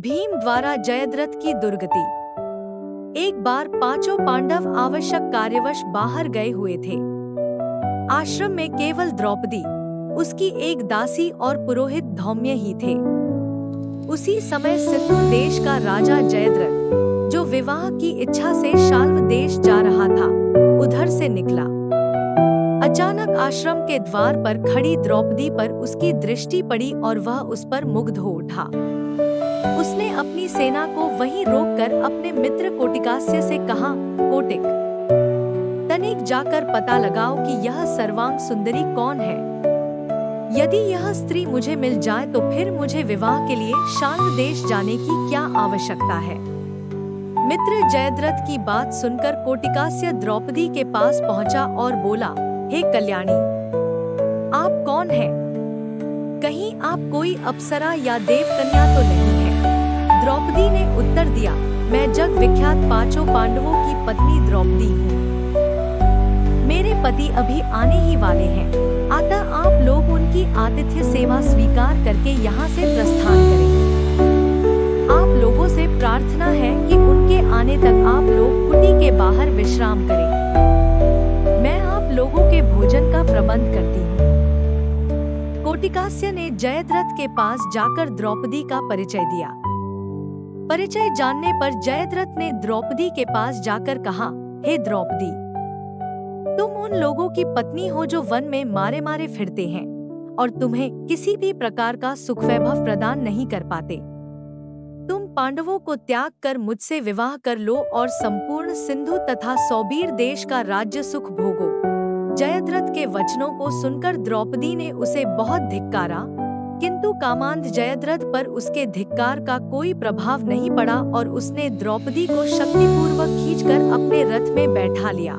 भीम द्वारा जयद्रथ की दुर्गति। एक बार पांचों पांडव आवश्यक कार्यवश बाहर गए हुए थे। आश्रम में केवल द्रौपदी, उसकी एक दासी और पुरोहित धौम्य ही थे। उसी समय सिंधु देश का राजा जयद्रथ, जो विवाह की इच्छा से शाल्व देश जा रहा था, उधर से निकला। अचानक आश्रम के द्वार पर खड़ी द्रौपदी पर उसकी दृष्टि पड़ी और वह उस पर मुग्ध हो उठा। उसने अपनी सेना को वहीं रोककर अपने मित्र कोटिकास्य से कहा, कोटिक, तनिक जाकर पता लगाओ कि यह सर्वांग सुंदरी कौन है। यदि यह स्त्री मुझे मिल जाए तो फिर मुझे विवाह के लिए शाल्व देश जाने की क्या आवश्यकता है। मित्र जयद्रथ की बात सुनकर कोटिकास्य द्रौपदी के पास पहुंचा और बोला, हे कल्याणी, आप कौन हैं? कहीं आप कोई अप्सरा या देवकन्या तो नहीं है? द्रौपदी ने उत्तर दिया, मैं जग विख्यात पांचों पांडवों की पत्नी द्रौपदी हूँ। मेरे पति अभी आने ही वाले हैं, अतः आप लोग उनकी आतिथ्य सेवा स्वीकार करके यहाँ से प्रस्थान करें। आप लोगों से प्रार्थना है कि उनके आने तक आप लोग कुटी के बाहर विश्राम करें। मैं आप लोगों के भोजन का प्रबंध करती हूँ। कोटिकास्य ने जयद्रथ के पास जाकर द्रौपदी का परिचय दिया। परिचय जानने पर जयद्रथ ने द्रौपदी के पास जाकर कहा, हे द्रौपदी, तुम उन लोगों की पत्नी हो जो वन में मारे मारे फिरते हैं और तुम्हें किसी भी प्रकार का सुख वैभव प्रदान नहीं कर पाते। तुम पांडवों को त्याग कर मुझसे विवाह कर लो और संपूर्ण सिंधु तथा सौबीर देश का राज्य सुख भोगो। जयद्रथ के वचनों को सुनकर द्रौपदी ने उसे बहुत धिक्कारा, किंतु कामांध जयद्रथ पर उसके धिक्कार का कोई प्रभाव नहीं पड़ा और उसने द्रौपदी को शक्तिपूर्वक खींचकर अपने रथ में बैठा लिया।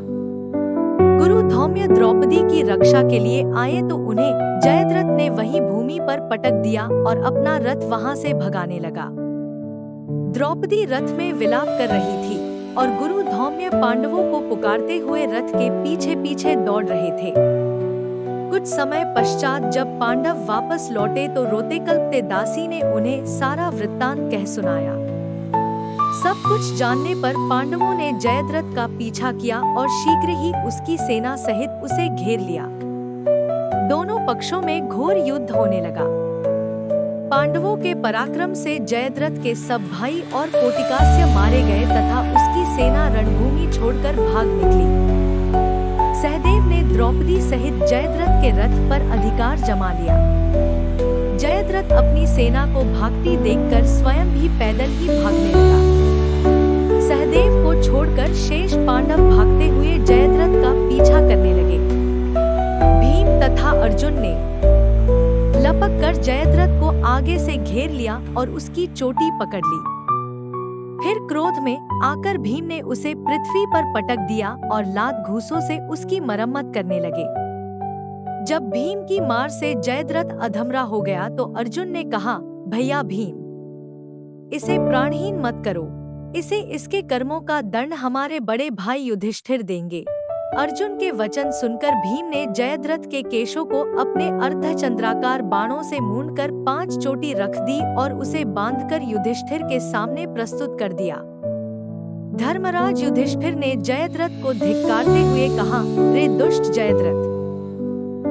गुरु धौम्य द्रौपदी की रक्षा के लिए आए तो उन्हें जयद्रथ ने वहीं भूमि पर पटक दिया और अपना रथ वहां से भगाने लगा। द्रौपदी रथ में विलाप कर रही थी और गुरु धौम्य पांडवों को पुकारते हुए रथ के पीछे पीछे दौड़ रहे थे। कुछ समय पश्चात जब पांडव वापस लौटे तो रोते कल्पते दासी ने उन्हें सारा वृत्तांत कह सुनाया। सब कुछ जानने पर पांडवों ने जयद्रथ का पीछा किया और शीघ्र ही उसकी सेना सहित उसे घेर लिया। दोनों पक्षों में घोर युद्ध होने लगा। पांडवों के पराक्रम से जयद्रथ के सब भाई और कोटिकास्य मारे गए तथा उसकी सेना रणभूमि छोड़कर भाग निकली। सहदेव ने द्रौपदी सहित जयद्रथ के रथ पर अधिकार जमा लिया। जयद्रथ अपनी सेना को भागती देखकर स्वयं भी पैदल ही भागने लगा। सहदेव को छोड़कर शेष पांडव भागते हुए जयद्रथ का पीछा करने लगे। भीम तथा अर्जुन ने लपक कर जयद्रथ को आगे से घेर लिया और उसकी चोटी पकड़ ली। फिर क्रोध में आकर भीम ने उसे पृथ्वी पर पटक दिया और लात घूंसों से उसकी मरम्मत करने लगे। जब भीम की मार से जयद्रथ अधमरा हो गया तो अर्जुन ने कहा, भैया भीम, इसे प्राणहीन मत करो, इसे इसके कर्मों का दंड हमारे बड़े भाई युधिष्ठिर देंगे। अर्जुन के वचन सुनकर भीम ने जयद्रथ के केशों को अपने अर्धचंद्राकार बाणों से मूंदकर 5 चोटी रख दी और उसे बांधकर युधिष्ठिर के सामने प्रस्तुत कर दिया। धर्मराज युधिष्ठिर ने जयद्रथ को धिक्कारते हुए कहा, रे दुष्ट जयद्रथ,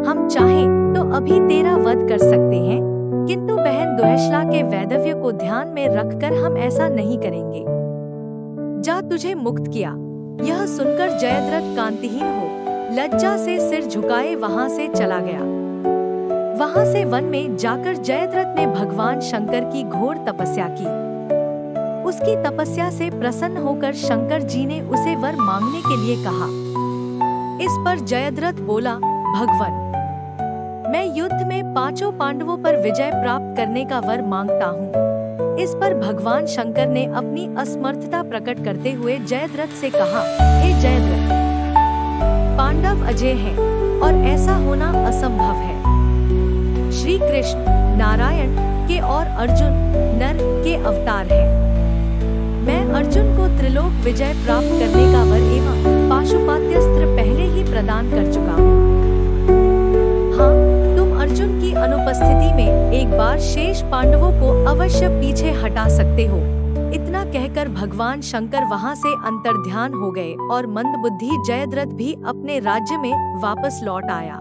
हम चाहें तो अभी तेरा वध कर सकते हैं, किंतु बहन दुहेशला के वैधव्य को ध्यान में रखकर हम ऐसा नहीं करेंगे। जा, तुझे मुक्त किया। यह सुनकर जयद्रथ कांतिहीन हो लज्जा से सिर झुकाए वहां से चला गया। वहां से वन में जाकर जयद्रथ ने भगवान शंकर की घोर तपस्या की। उसकी तपस्या से प्रसन्न होकर शंकर जी ने उसे वर मांगने के लिए कहा। इस पर जयद्रथ बोला, भगवान, मैं युद्ध में पांचों पांडवों पर विजय प्राप्त करने का वर मांगता हूँ। इस पर भगवान शंकर ने अपनी असमर्थता प्रकट करते हुए जयद्रथ से कहा, हे जयद्रथ, पांडव अजय हैं और ऐसा होना असंभव है। श्री कृष्ण नारायण के और अर्जुन नर के अवतार हैं। मैं अर्जुन को त्रिलोक विजय प्राप्त करने का वर एवं पाशुपात्यस्त्र पहले ही प्रदान कर चुका हूँ। हाँ, तुम अर्जुन की अनुपस्थिति में एक बार शेष पांडवों को अवश्य पीछे हटा सकते हो। इतना कहकर भगवान शंकर वहां से अंतर्ध्यान हो गए और मंदबुद्धि जयद्रथ भी अपने राज्य में वापस लौट आया।